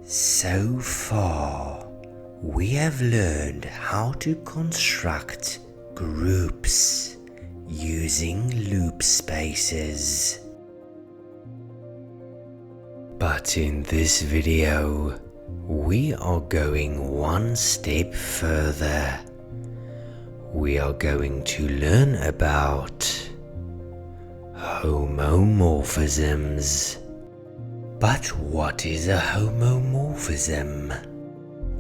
So far, we have learned how to construct groups using loop spaces. But in this video, we are going one step further. We are going to learn about homomorphisms. But what is a homomorphism?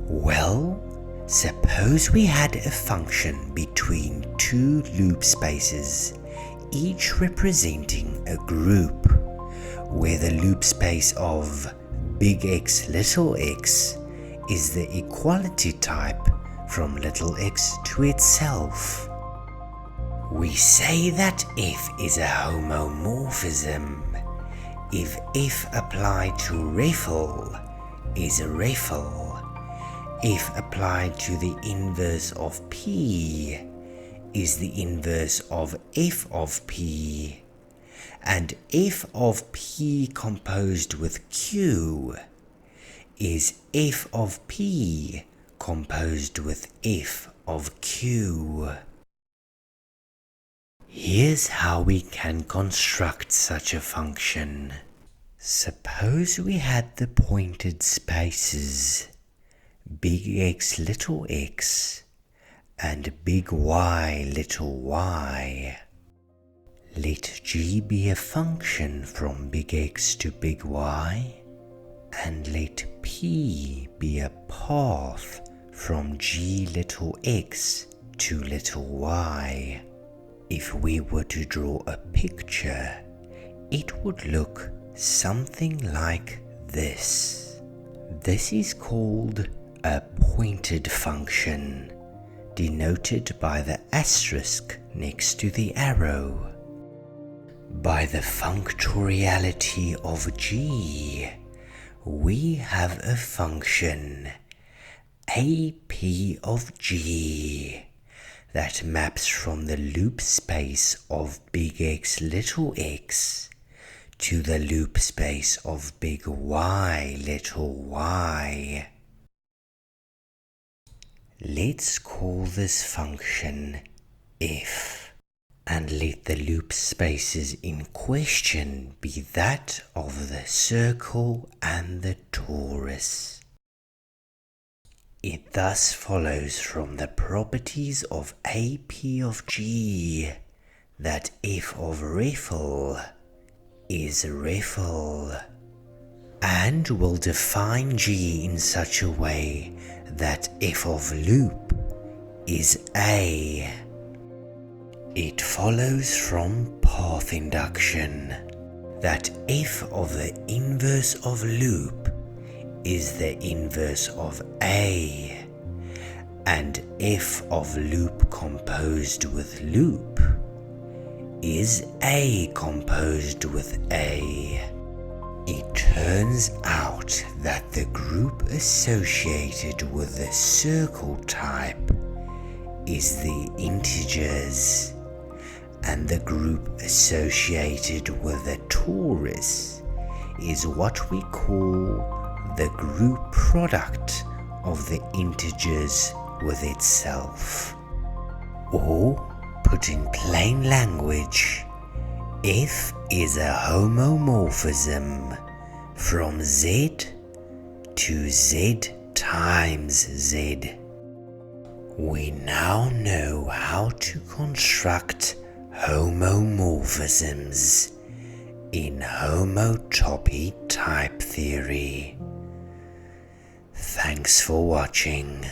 Well, suppose we had a function between two loop spaces, each representing a group, where the loop space of big X little x is the equality type from little x to itself. We say that f is a homomorphism if f applied to REFL is a REFL, if applied to the inverse of p is the inverse of f of p, and f of p composed with q is f of p composed with f of q. Here's how we can construct such a function. Suppose we had the pointed spaces big X little x and big Y little y. Let g be a function from big X to big Y, and let p be a path from g little x to little y. If we were to draw a picture, it would look something like this. This is called a pointed function, denoted by the asterisk next to the arrow. By the functoriality of g, we have a function ap of g that maps from the loop space of big X little x to the loop space of big Y little y. Let's call this function f, and let the loop spaces in question be that of the circle and the torus. It thus follows from the properties of ap of g that f of REFL is REFL, and will define g in such a way that f of loop is a. It follows from path induction that f of the inverse of loop is the inverse of a, and f of loop composed with loop is a composed with a. It turns out that the group associated with the circle type is the integers, and the group associated with the torus is what we call the group product of the integers with itself. Or, put in plain language, f is a homomorphism from z to z times z. We now know how to construct homomorphisms in homotopy type theory. Thanks for watching.